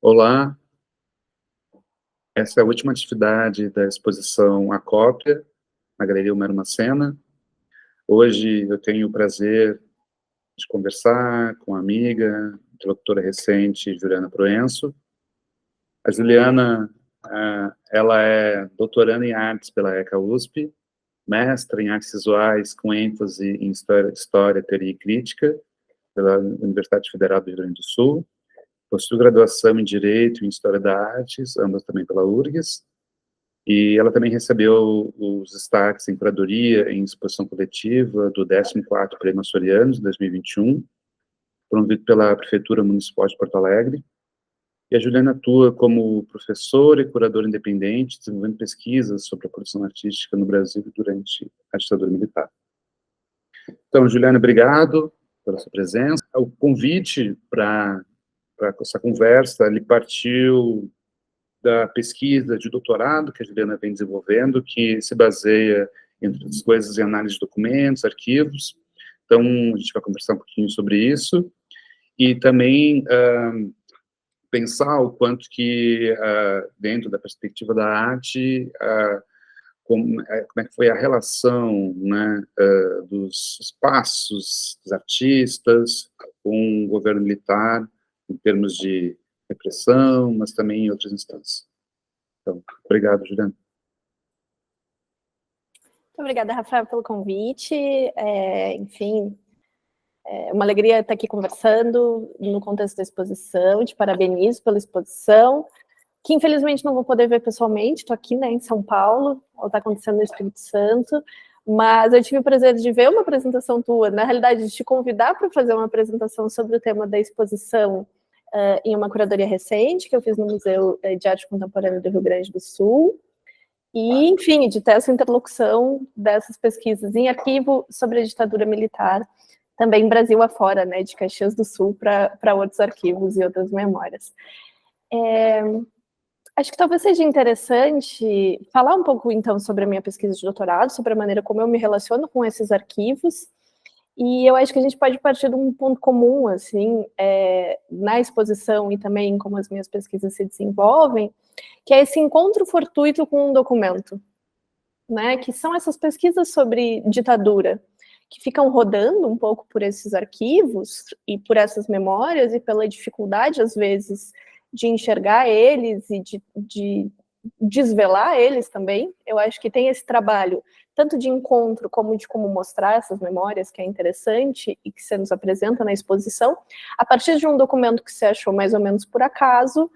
Olá, essa é a última atividade da exposição A Cópia, na Galeria Homero Macena. Hoje eu tenho o prazer de conversar com a amiga, interlocutora recente, Juliana Proenço. A Juliana, ela é doutoranda em artes pela ECA USP, mestra em artes visuais com ênfase em história, teoria e crítica, pela Universidade Federal do Rio Grande do Sul. Possui graduação em Direito e em História da Artes, ambas também pela URGS, e ela também recebeu os destaques em curadoria em exposição coletiva do 14º Prêmio Açoriano, de 2021, promovido pela Prefeitura Municipal de Porto Alegre. E a Juliana atua como professora e curadora independente, desenvolvendo pesquisas sobre a produção artística no Brasil durante a ditadura militar. Então, Juliana, obrigado pela sua presença. O convite para essa conversa, ele partiu da pesquisa de doutorado que a Juliana vem desenvolvendo, que se baseia, entre outras coisas, em análise de documentos, arquivos. Então, a gente vai conversar um pouquinho sobre isso, e também pensar o quanto que, dentro da perspectiva da arte, como é que foi a relação, né, dos espaços dos artistas com o governo militar, em termos de repressão, mas também em outras instâncias. Então, obrigado, Juliana. Muito obrigada, Rafael, pelo convite. Enfim, é uma alegria estar aqui conversando no contexto da exposição. Te parabenizo pela exposição, que infelizmente não vou poder ver pessoalmente. Estou aqui, né, em São Paulo, ela está acontecendo no Espírito Santo, mas eu tive o prazer de ver uma apresentação tua, na realidade, de te convidar para fazer uma apresentação sobre o tema da exposição em uma curadoria recente que eu fiz no Museu de Arte Contemporânea do Rio Grande do Sul, e, enfim, de ter essa interlocução dessas pesquisas em arquivo sobre a ditadura militar, também Brasil afora, né, de Caxias do Sul para outros arquivos e outras memórias. Acho que talvez seja interessante falar um pouco, então, sobre a minha pesquisa de doutorado, sobre a maneira como eu me relaciono com esses arquivos. E eu acho que a gente pode partir de um ponto comum, assim, na exposição e também como as minhas pesquisas se desenvolvem, que é esse encontro fortuito com um documento, né? Que são essas pesquisas sobre ditadura, que ficam rodando um pouco por esses arquivos e por essas memórias e pela dificuldade, às vezes, de enxergar eles e de desvelar eles também. Eu acho que tem esse trabalho tanto de encontro como de como mostrar essas memórias, que é interessante e que você nos apresenta na exposição, a partir de um documento que você achou mais ou menos por acaso,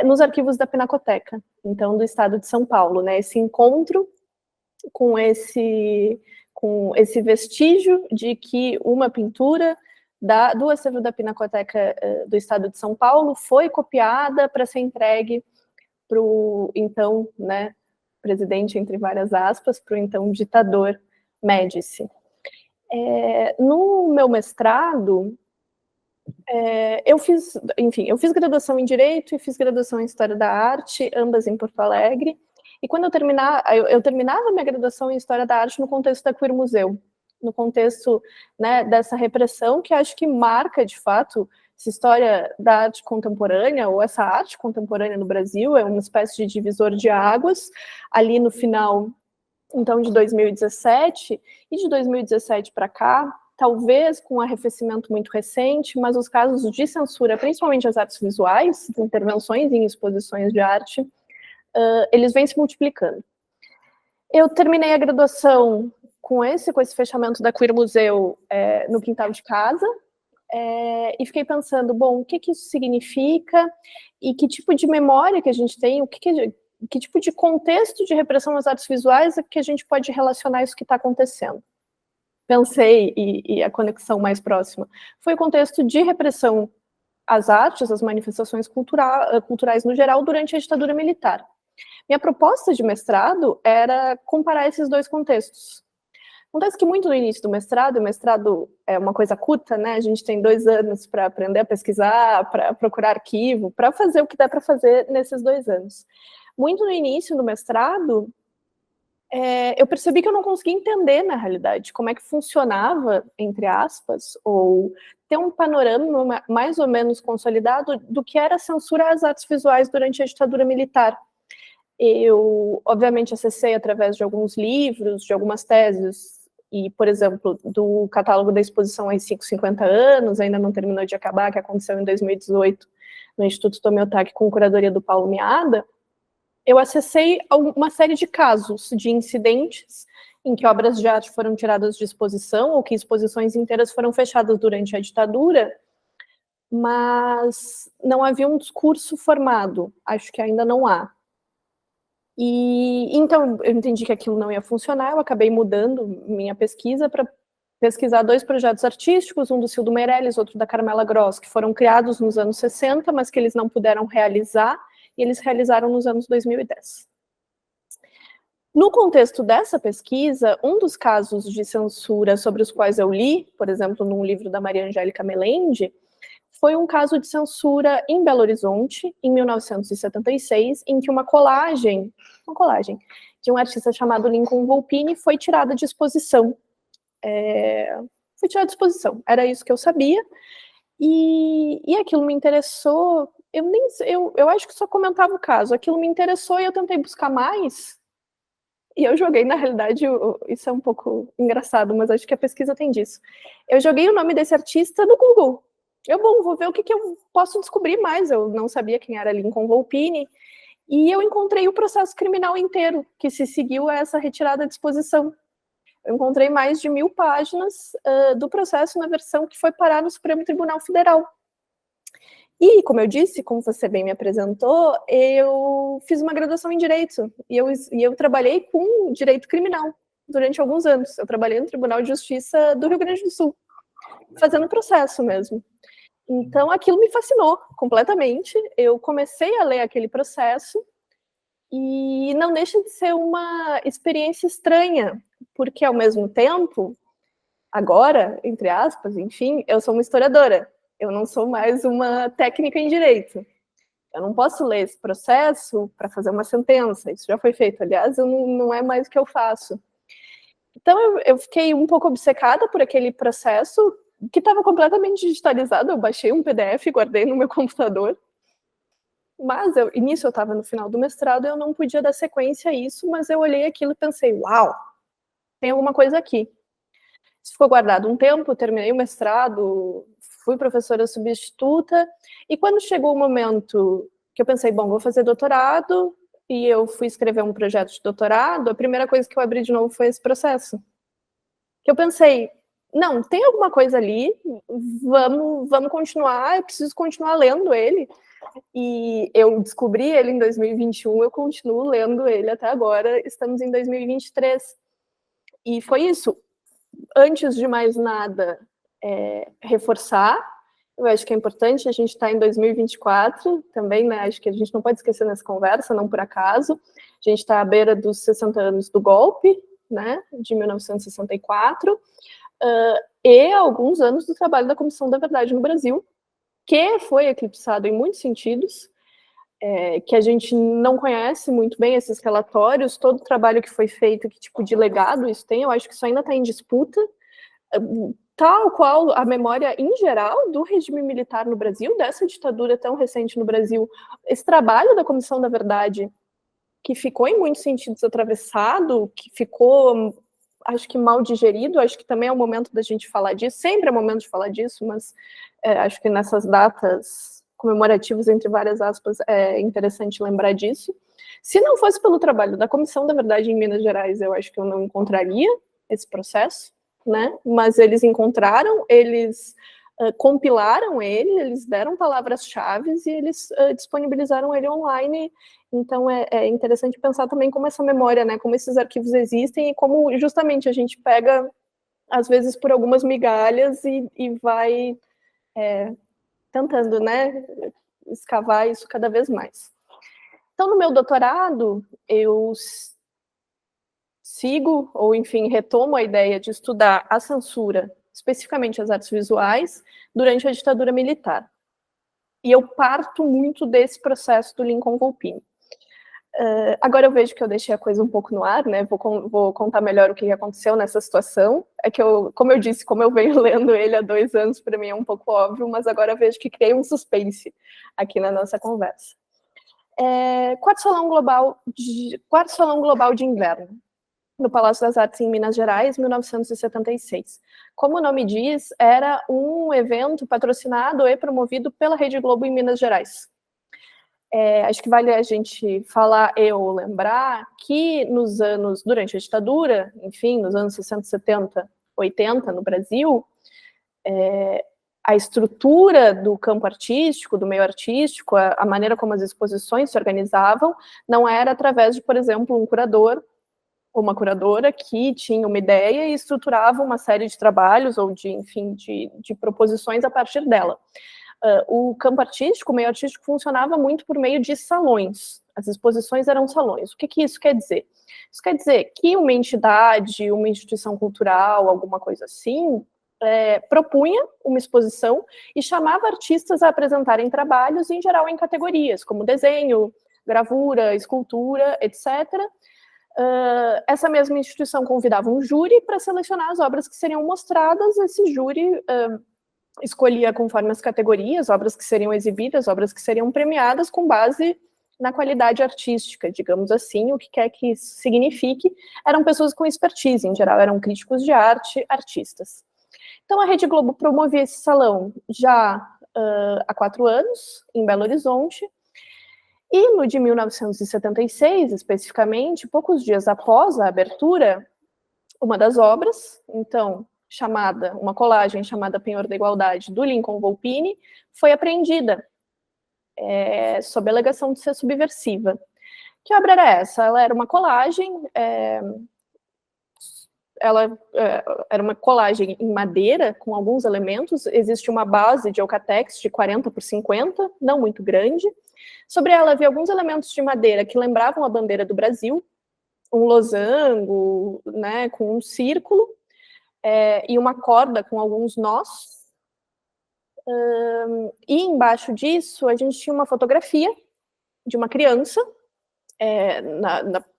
nos arquivos da Pinacoteca, então do estado de São Paulo, né? Esse encontro com esse vestígio de que uma pintura do acervo da Pinacoteca do estado de São Paulo foi copiada para ser entregue para o então, né, presidente, entre várias aspas, para o então ditador Médici. No meu mestrado, eu fiz graduação em Direito e fiz graduação em História da Arte, ambas em Porto Alegre, e quando eu terminava minha graduação em História da Arte no contexto da Queer Museu, no contexto, né, dessa repressão que acho que marca, de fato, essa história da arte contemporânea, ou essa arte contemporânea no Brasil, é uma espécie de divisor de águas, ali no final, então, de 2017, e de 2017 para cá, talvez com um arrefecimento muito recente, mas os casos de censura, principalmente as artes visuais, intervenções em exposições de arte, eles vêm se multiplicando. Eu terminei a graduação com esse fechamento da Queer Museu no quintal de casa, e fiquei pensando, bom, o que isso significa e que tipo de memória que a gente tem, que tipo de contexto de repressão às artes visuais é que a gente pode relacionar isso que está acontecendo. Pensei, e a conexão mais próxima, foi o contexto de repressão às artes, às manifestações culturais no geral, durante a ditadura militar. Minha proposta de mestrado era comparar esses dois contextos. Acontece que muito no início do mestrado, o mestrado é uma coisa curta, né? A gente tem 2 anos para aprender a pesquisar, para procurar arquivo, para fazer o que dá para fazer nesses 2 anos. Muito no início do mestrado, eu percebi que eu não conseguia entender, na realidade, como é que funcionava, entre aspas, ou ter um panorama mais ou menos consolidado do que era a censura às artes visuais durante a ditadura militar. Eu, obviamente, acessei através de alguns livros, de algumas teses, e, por exemplo, do catálogo da exposição AI-5 50 anos, ainda não terminou de acabar, que aconteceu em 2018, no Instituto Tomiotaki, com curadoria do Paulo Miada. Eu acessei uma série de casos, de incidentes, em que obras de arte foram tiradas de exposição, ou que exposições inteiras foram fechadas durante a ditadura, mas não havia um discurso formado, acho que ainda não há. E então eu entendi que aquilo não ia funcionar, eu acabei mudando minha pesquisa para pesquisar 2 projetos artísticos, um do Cildo Meirelles, outro da Carmela Gross, que foram criados nos anos 60, mas que eles não puderam realizar, e eles realizaram nos anos 2010. No contexto dessa pesquisa, um dos casos de censura sobre os quais eu li, por exemplo, num livro da Maria Angélica Melende, foi um caso de censura em Belo Horizonte, em 1976, em que uma colagem de um artista chamado Lincoln Volpini foi tirada de exposição. Era isso que eu sabia, e aquilo me interessou. Eu acho que só comentava o caso, aquilo me interessou e eu tentei buscar mais, e eu joguei, na realidade, isso é um pouco engraçado, mas acho que a pesquisa tem disso. Eu joguei o nome desse artista no Google. Vou ver o que eu posso descobrir mais. Eu não sabia quem era Lincoln Volpini, e eu encontrei o processo criminal inteiro que se seguiu a essa retirada de exposição. Eu encontrei mais de 1000 páginas do processo na versão que foi parar no Supremo Tribunal Federal. E, como eu disse, como você bem me apresentou, eu fiz uma graduação em Direito, e eu trabalhei com Direito Criminal durante alguns anos. Eu trabalhei no Tribunal de Justiça do Rio Grande do Sul, fazendo processo mesmo. Então, aquilo me fascinou completamente. Eu comecei a ler aquele processo e não deixa de ser uma experiência estranha, porque, ao mesmo tempo, agora, entre aspas, enfim, eu sou uma historiadora. Eu não sou mais uma técnica em direito. Eu não posso ler esse processo para fazer uma sentença. Isso já foi feito. Aliás, não é mais o que eu faço. Então, eu fiquei um pouco obcecada por aquele processo, que estava completamente digitalizado. Eu baixei um PDF e guardei no meu computador. Mas, nisso eu estava no final do mestrado, eu não podia dar sequência a isso, mas eu olhei aquilo e pensei, uau, tem alguma coisa aqui. Isso ficou guardado um tempo, terminei o mestrado, fui professora substituta, e quando chegou o momento que eu pensei, bom, vou fazer doutorado, e eu fui escrever um projeto de doutorado, a primeira coisa que eu abri de novo foi esse processo. Que eu pensei, não, tem alguma coisa ali, vamos continuar, eu preciso continuar lendo ele. E eu descobri ele em 2021, eu continuo lendo ele até agora, estamos em 2023. E foi isso. Antes de mais nada, reforçar, eu acho que é importante, a gente está em 2024 também, né, acho que a gente não pode esquecer nessa conversa, não por acaso, a gente está à beira dos 60 anos do golpe, né, de 1964, e alguns anos do trabalho da Comissão da Verdade no Brasil, que foi eclipsado em muitos sentidos, que a gente não conhece muito bem esses relatórios, todo o trabalho que foi feito, que tipo de legado isso tem, eu acho que isso ainda está em disputa, tal qual a memória em geral do regime militar no Brasil, dessa ditadura tão recente no Brasil, esse trabalho da Comissão da Verdade, que ficou em muitos sentidos atravessado, que ficou, acho que mal digerido, acho que também é o momento da gente falar disso, sempre é o momento de falar disso, mas acho que nessas datas comemorativas, entre várias aspas, é interessante lembrar disso. Se não fosse pelo trabalho da Comissão da Verdade em Minas Gerais, eu acho que eu não encontraria esse processo, né? Mas eles encontraram, eles compilaram ele, eles deram palavras-chave e eles disponibilizaram ele online. Então é interessante pensar também como essa memória, né? Como esses arquivos existem e como justamente a gente pega, às vezes, por algumas migalhas e vai tentando, né, escavar isso cada vez mais. Então, no meu doutorado, eu sigo, ou enfim, retomo a ideia de estudar a censura, especificamente as artes visuais, durante a ditadura militar. E eu parto muito desse processo do Lincoln Volpini. Agora eu vejo que eu deixei a coisa um pouco no ar, né? Vou contar melhor o que aconteceu nessa situação. É que como eu disse, como eu venho lendo ele há 2 anos, para mim é um pouco óbvio, mas agora eu vejo que criei um suspense aqui na nossa conversa. Quarto Salão Global de Inverno, no Palácio das Artes em Minas Gerais, 1976. Como o nome diz, era um evento patrocinado e promovido pela Rede Globo em Minas Gerais. Acho que vale a gente falar ou lembrar que durante a ditadura, enfim, nos anos 60, 70, 80 no Brasil, a estrutura do campo artístico, do meio artístico, a maneira como as exposições se organizavam, não era através de, por exemplo, um curador ou uma curadora que tinha uma ideia e estruturava uma série de trabalhos ou de proposições a partir dela. O campo artístico, o meio artístico, funcionava muito por meio de salões. As exposições eram salões. O que isso quer dizer? Isso quer dizer que uma entidade, uma instituição cultural, alguma coisa assim, propunha uma exposição e chamava artistas a apresentarem trabalhos, em geral em categorias, como desenho, gravura, escultura, etc. Essa mesma instituição convidava um júri para selecionar as obras que seriam mostradas. Esse júri escolhia, conforme as categorias, obras que seriam exibidas, obras que seriam premiadas com base na qualidade artística, digamos assim, o que quer que isso signifique. Eram pessoas com expertise, em geral, eram críticos de arte, artistas. Então, a Rede Globo promovia esse salão já há 4 anos, em Belo Horizonte, e no de 1976, especificamente, poucos dias após a abertura, uma das obras, então, uma colagem chamada Penhor da Igualdade, do Lincoln Volpini, foi apreendida, sob a alegação de ser subversiva. Que obra era essa? Ela era uma colagem, era uma colagem em madeira, com alguns elementos. Existe uma base de Eucatex de 40 por 50, não muito grande. Sobre ela havia alguns elementos de madeira que lembravam a bandeira do Brasil, um losango, né, com um círculo, e uma corda com alguns nós. E embaixo disso, a gente tinha uma fotografia de uma criança,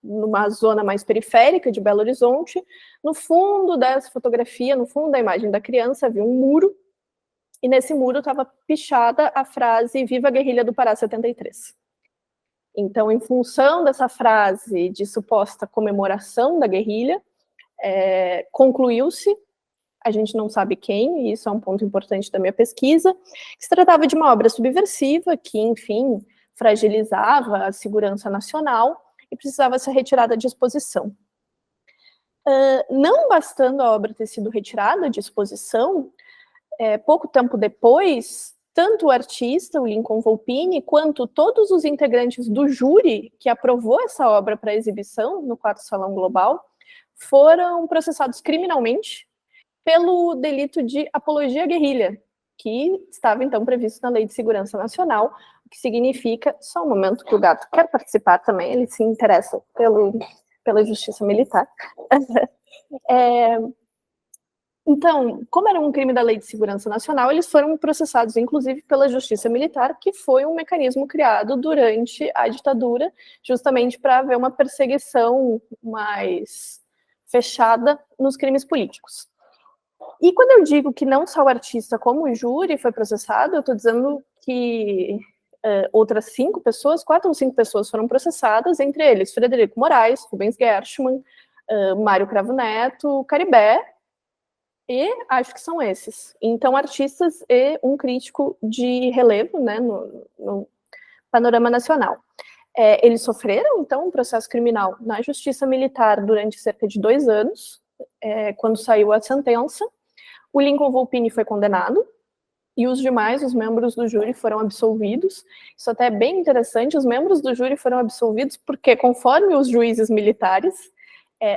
numa zona mais periférica de Belo Horizonte. No fundo dessa fotografia, no fundo da imagem da criança, havia um muro, e nesse muro estava pichada a frase "Viva a Guerrilha do Pará 73". Então, em função dessa frase de suposta comemoração da guerrilha, concluiu-se, a gente não sabe quem, e isso é um ponto importante da minha pesquisa, que se tratava de uma obra subversiva que, enfim, fragilizava a segurança nacional e precisava ser retirada de exposição. Não bastando a obra ter sido retirada de exposição, pouco tempo depois, tanto o artista, o Lincoln Volpini, quanto todos os integrantes do júri que aprovou essa obra para exibição no Quarto Salão Global foram processados criminalmente pelo delito de apologia à guerrilha, que estava então previsto na Lei de Segurança Nacional, o que significa, só um momento que o gato quer participar também, ele se interessa pela justiça militar. Então, como era um crime da Lei de Segurança Nacional, eles foram processados, inclusive, pela Justiça Militar, que foi um mecanismo criado durante a ditadura, justamente para haver uma perseguição mais fechada nos crimes políticos. E quando eu digo que não só o artista, como o júri foi processado, eu estou dizendo que outras 4 ou 5 pessoas foram processadas, entre eles Frederico Moraes, Rubens Gershman, Mário Cravo Neto, Caribé, e acho que são esses. Então, artistas e um crítico de relevo, né, no panorama nacional. Eles sofreram, então, um processo criminal na Justiça Militar durante cerca de 2 anos, quando saiu a sentença. O Lincoln Volpini foi condenado, e os demais, os membros do júri, foram absolvidos. Isso até é bem interessante, os membros do júri foram absolvidos porque, conforme os juízes militares,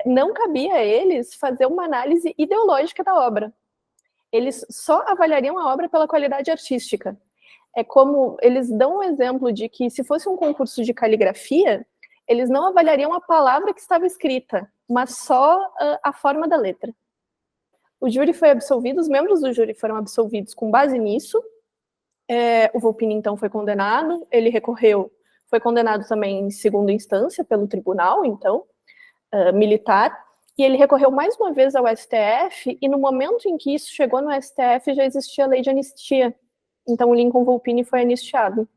não cabia a eles fazer uma análise ideológica da obra. Eles só avaliariam a obra pela qualidade artística. É como eles dão um exemplo de que, se fosse um concurso de caligrafia, eles não avaliariam a palavra que estava escrita, mas só a forma da letra. O júri foi absolvido, os membros do júri foram absolvidos com base nisso. O Volpini, então, foi condenado, ele recorreu, foi condenado também em segunda instância pelo tribunal, então, militar, e ele recorreu mais uma vez ao STF, e no momento em que isso chegou no STF, já existia a lei de anistia. Então, o Lincoln Volpini foi anistiado,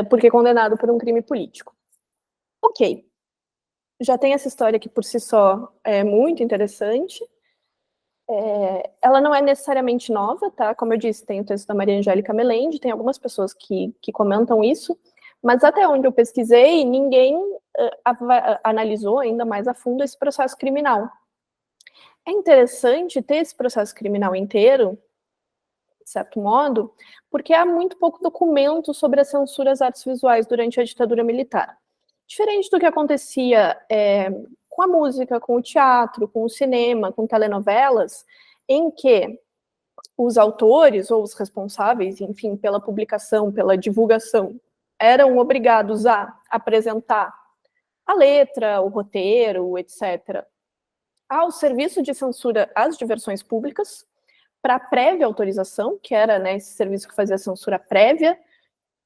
porque condenado por um crime político. Ok. Já tem essa história que, por si só, é muito interessante. Ela não é necessariamente nova, tá? Como eu disse, tem o texto da Maria Angélica Melende, tem algumas pessoas que comentam isso, mas até onde eu pesquisei, ninguém analisou ainda mais a fundo esse processo criminal. É interessante ter esse processo criminal inteiro, de certo modo, porque há muito pouco documento sobre a censura às artes visuais durante a ditadura militar. Diferente do que acontecia com a música, com o teatro, com o cinema, com telenovelas, em que os autores ou os responsáveis, enfim, pela publicação, pela divulgação, eram obrigados a apresentar a letra, o roteiro, etc., ao serviço de censura às diversões públicas, para prévia autorização, que era, né, esse serviço que fazia a censura prévia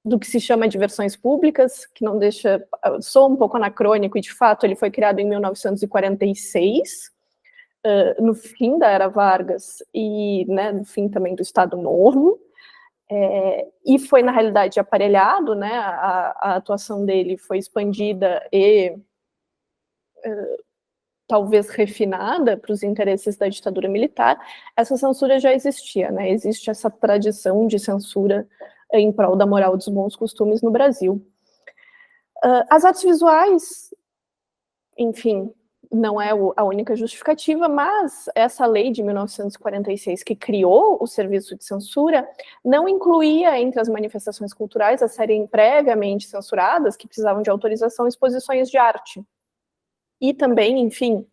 do que se chama de versões públicas, que não deixa, sou um pouco anacrônico, e de fato ele foi criado em 1946, no fim da era Vargas, e, né, no fim também do Estado Novo, e foi, na realidade, aparelhado, né, a atuação dele foi expandida e talvez refinada para os interesses da ditadura militar. Essa censura já existia, né, existe essa tradição de censura em prol da moral dos bons costumes no Brasil. As artes visuais, enfim, não é a única justificativa, mas essa lei de 1946 que criou o serviço de censura não incluía entre as manifestações culturais a serem previamente censuradas, que precisavam de autorização, exposições de arte. E também, enfim,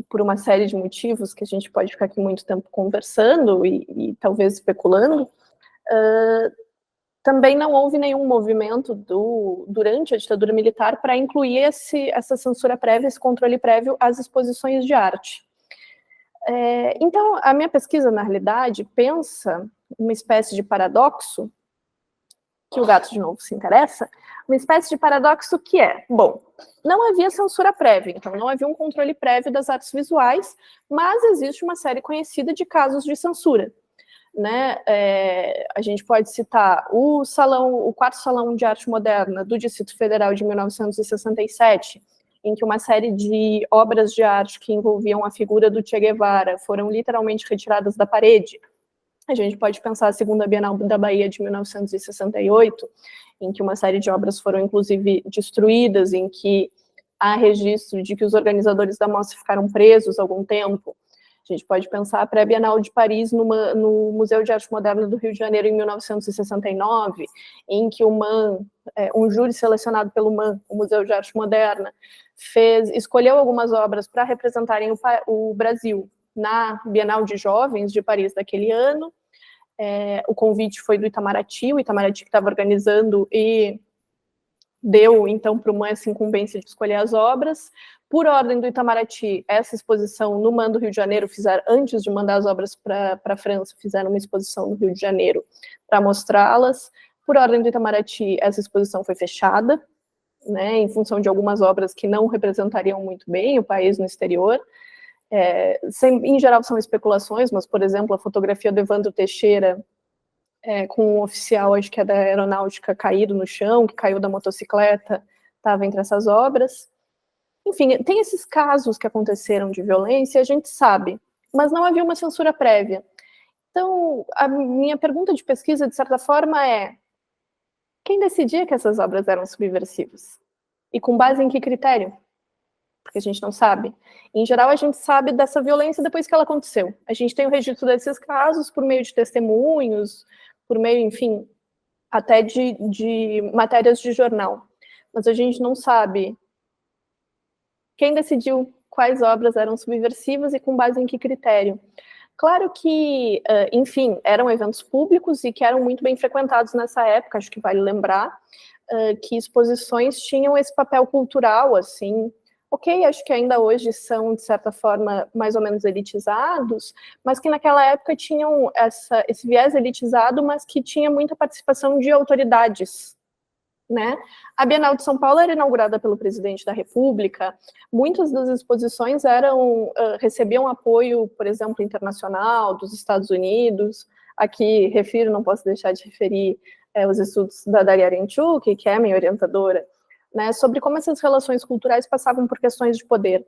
por uma série de motivos que a gente pode ficar aqui muito tempo conversando e talvez especulando, também não houve nenhum movimento durante a ditadura militar para incluir essa censura prévia, esse controle prévio às exposições de arte. Então, a minha pesquisa, na realidade, pensa uma espécie de paradoxo, que o gato, de novo, se interessa, uma espécie de paradoxo que é, bom, não havia censura prévia, então não havia um controle prévio das artes visuais, mas existe uma série conhecida de casos de censura. Né, a gente pode citar o quarto Salão de Arte Moderna do Distrito Federal de 1967, em que uma série de obras de arte que envolviam a figura do Che Guevara foram literalmente retiradas da parede. A gente pode pensar a Segunda Bienal da Bahia de 1968, em que uma série de obras foram inclusive destruídas, em que há registro de que os organizadores da mostra ficaram presos há algum tempo. A gente pode pensar a pré-Bienal de Paris no Museu de Arte Moderna do Rio de Janeiro em 1969, em que um júri selecionado pelo MAN, o Museu de Arte Moderna, escolheu algumas obras para representarem o Brasil na Bienal de Jovens de Paris daquele ano. O convite foi do Itamaraty, o Itamaraty que estava organizando e deu, então, para o MAN essa incumbência de escolher as obras. Por ordem do Itamaraty, essa exposição no MAN do Rio de Janeiro, antes de mandar as obras para a França, fizeram uma exposição no Rio de Janeiro para mostrá-las. Por ordem do Itamaraty, essa exposição foi fechada, né, em função de algumas obras que não representariam muito bem o país no exterior. Em geral são especulações, mas, por exemplo, a fotografia do Evandro Teixeira, com um oficial, acho que é da aeronáutica, caído no chão, que caiu da motocicleta, estava entre essas obras. Enfim, tem esses casos que aconteceram de violência, a gente sabe, mas não havia uma censura prévia. Então, a minha pergunta de pesquisa, de certa forma, é: quem decidia que essas obras eram subversivas? E com base em que critério? Porque a gente não sabe. Em geral, a gente sabe dessa violência depois que ela aconteceu. A gente tem o registro desses casos por meio de testemunhos, por meio, enfim, até de matérias de jornal. Mas a gente não sabe quem decidiu quais obras eram subversivas e com base em que critério. Claro que, enfim, eram eventos públicos e que eram muito bem frequentados nessa época, acho que vale lembrar, que exposições tinham esse papel cultural, assim, ok, acho que ainda hoje são, de certa forma, mais ou menos elitizados, mas que naquela época tinham esse viés elitizado, mas que tinha muita participação de autoridades, né? A Bienal de São Paulo era inaugurada pelo presidente da República, muitas das exposições recebiam apoio, por exemplo, internacional, dos Estados Unidos. Aqui, não posso deixar de referir os estudos da Daria Arenchuk, que é minha orientadora, né, sobre como essas relações culturais passavam por questões de poder.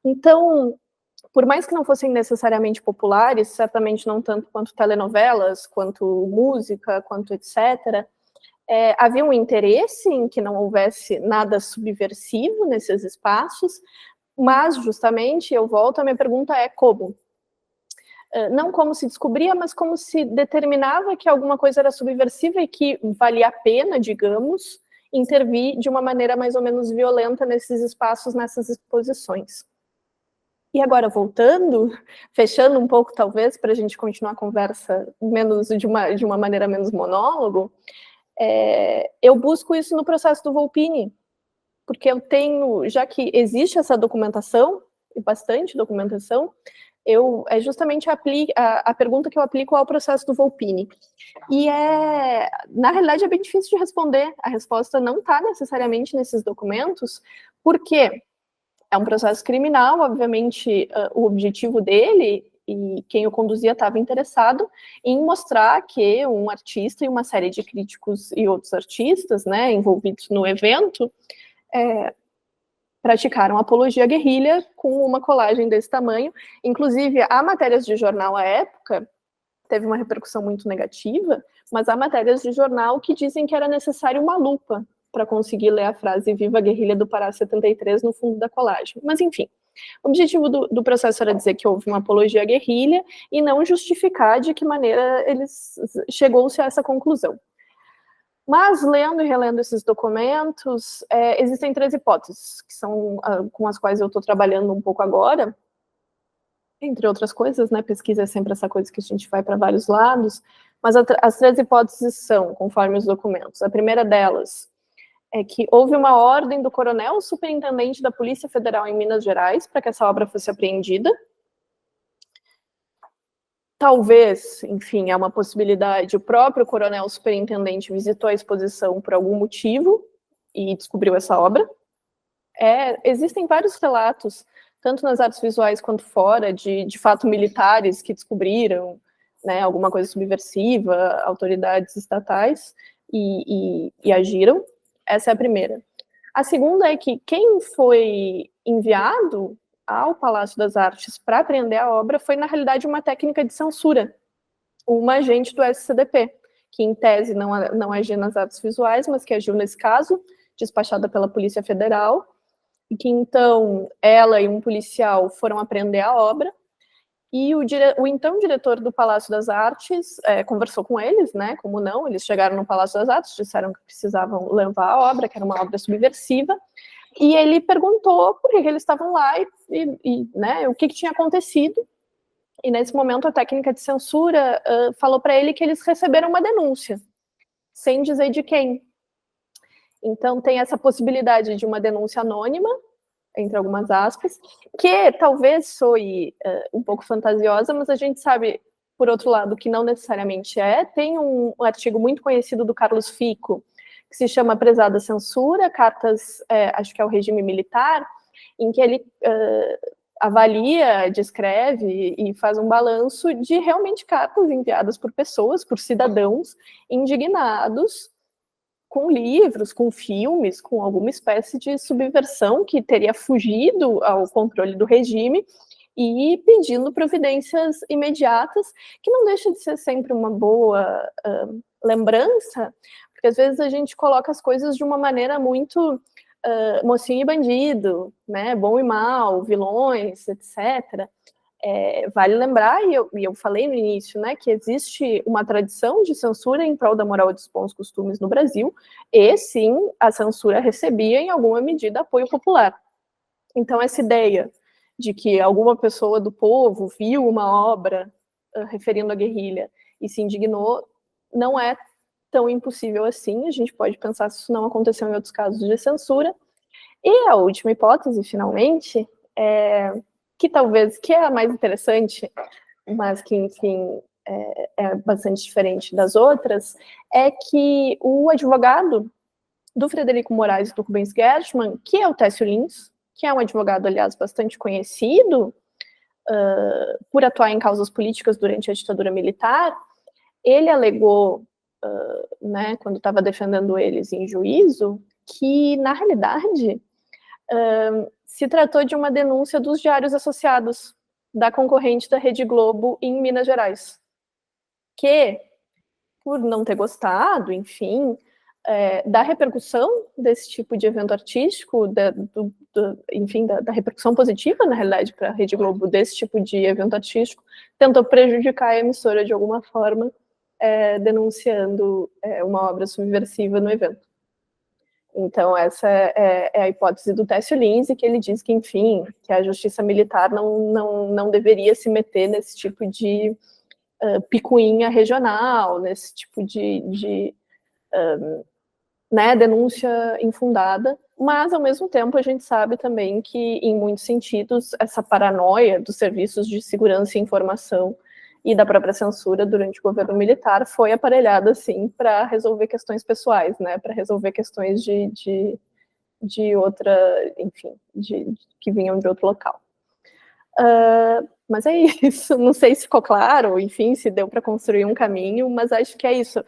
Então, por mais que não fossem necessariamente populares, certamente não tanto quanto telenovelas, quanto música, quanto etc., havia um interesse em que não houvesse nada subversivo nesses espaços, mas, justamente, eu volto, a minha pergunta é como? Não como se descobria, mas como se determinava que alguma coisa era subversiva e que valia a pena, digamos, intervir de uma maneira mais ou menos violenta nesses espaços, nessas exposições. E agora, voltando, fechando um pouco, talvez, para a gente continuar a conversa de uma maneira menos monólogo, eu busco isso no processo do Volpini, porque eu tenho, já que existe essa documentação, e bastante documentação, é justamente a pergunta que eu aplico ao processo do Volpini. E na realidade, é bem difícil de responder. A resposta não está necessariamente nesses documentos, porque é um processo criminal, obviamente, o objetivo dele e quem o conduzia estava interessado em mostrar que um artista e uma série de críticos e outros artistas, né, envolvidos no evento, praticaram apologia à guerrilha com uma colagem desse tamanho. Inclusive, há matérias de jornal à época, teve uma repercussão muito negativa, mas há matérias de jornal que dizem que era necessário uma lupa para conseguir ler a frase "Viva a guerrilha do Pará 73" no fundo da colagem. Mas, enfim, o objetivo do processo era dizer que houve uma apologia à guerrilha e não justificar de que maneira chegou-se a essa conclusão. Mas, lendo e relendo esses documentos, existem 3 hipóteses, que são com as quais eu estou trabalhando um pouco agora, entre outras coisas, né? Pesquisa é sempre essa coisa que a gente vai para vários lados, mas as 3 hipóteses são, conforme os documentos. A primeira delas é que houve uma ordem do coronel superintendente da Polícia Federal em Minas Gerais para que essa obra fosse apreendida. Talvez, enfim, é uma possibilidade, o próprio coronel superintendente visitou a exposição por algum motivo e descobriu essa obra. Existem vários relatos, tanto nas artes visuais quanto fora, de fato militares que descobriram, né, alguma coisa subversiva, autoridades estatais, e agiram. Essa é a primeira. A segunda é que quem foi enviado ao Palácio das Artes para apreender a obra foi, na realidade, uma técnica de censura, uma agente do SCDP, que, em tese, não agia nas artes visuais, mas que agiu nesse caso, despachada pela Polícia Federal, e que, então, ela e um policial foram apreender a obra, e o então diretor do Palácio das Artes conversou com eles, né, como não, eles chegaram no Palácio das Artes, disseram que precisavam levar a obra, que era uma obra subversiva, e ele perguntou por que eles estavam lá e né, o que tinha acontecido, e nesse momento a técnica de censura falou para ele que eles receberam uma denúncia, sem dizer de quem. Então tem essa possibilidade de uma denúncia anônima, entre algumas aspas, que talvez soe um pouco fantasiosa, mas a gente sabe, por outro lado, que não necessariamente é. Tem um artigo muito conhecido do Carlos Fico, que se chama Prezada Censura, cartas, acho que é o regime militar, em que ele avalia, descreve e faz um balanço de realmente cartas enviadas por pessoas, por cidadãos indignados com livros, com filmes, com alguma espécie de subversão que teria fugido ao controle do regime e pedindo providências imediatas, que não deixa de ser sempre uma boa lembrança, porque às vezes a gente coloca as coisas de uma maneira muito mocinho e bandido, né, bom e mal, vilões, etc. Vale lembrar, e eu falei no início, né, que existe uma tradição de censura em prol da moral e dos bons costumes no Brasil, e sim, a censura recebia em alguma medida apoio popular. Então essa ideia de que alguma pessoa do povo viu uma obra referindo à guerrilha e se indignou, não é tão impossível assim. A gente pode pensar se isso não aconteceu em outros casos de censura. E a última hipótese, finalmente, que talvez, que é a mais interessante, mas que, enfim, é bastante diferente das outras, é que o advogado do Frederico Moraes e do Rubens Gershman, que é o Técio Lins, que é um advogado, aliás, bastante conhecido por atuar em causas políticas durante a ditadura militar. Ele alegou, né, quando estava defendendo eles em juízo, que, na realidade, se tratou de uma denúncia dos diários associados da concorrente da Rede Globo em Minas Gerais, que, por não ter gostado, enfim, da repercussão desse tipo de evento artístico, enfim, da repercussão positiva, na realidade, para a Rede Globo desse tipo de evento artístico, tentou prejudicar a emissora de alguma forma, denunciando uma obra subversiva no evento. Então, essa é a hipótese do Técio Lins, que ele diz que, enfim, que a justiça militar não deveria se meter nesse tipo de picuinha regional, nesse tipo de né, denúncia infundada, mas, ao mesmo tempo, a gente sabe também que, em muitos sentidos, essa paranoia dos serviços de segurança e informação e da própria censura durante o governo militar foi aparelhada, assim, para resolver questões pessoais, né, para resolver questões de outra, enfim, que vinham de outro local. Mas é isso, não sei se ficou claro, enfim, se deu para construir um caminho, mas acho que é isso.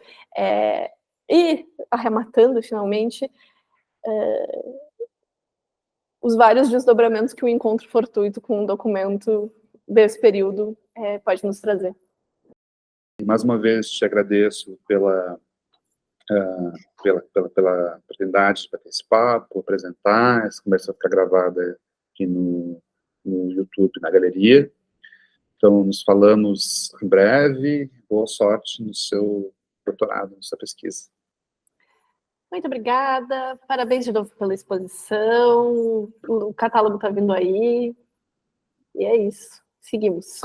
E, arrematando, finalmente, os vários desdobramentos que o encontro fortuito com um documento desse período pode nos trazer. E mais uma vez te agradeço pela oportunidade de bater esse papo, apresentar, essa conversa ficar gravada aqui no YouTube, na galeria. Então, nos falamos em breve. Boa sorte no seu doutorado, na sua pesquisa. Muito obrigada, parabéns de novo pela exposição, o catálogo está vindo aí, e é isso, seguimos.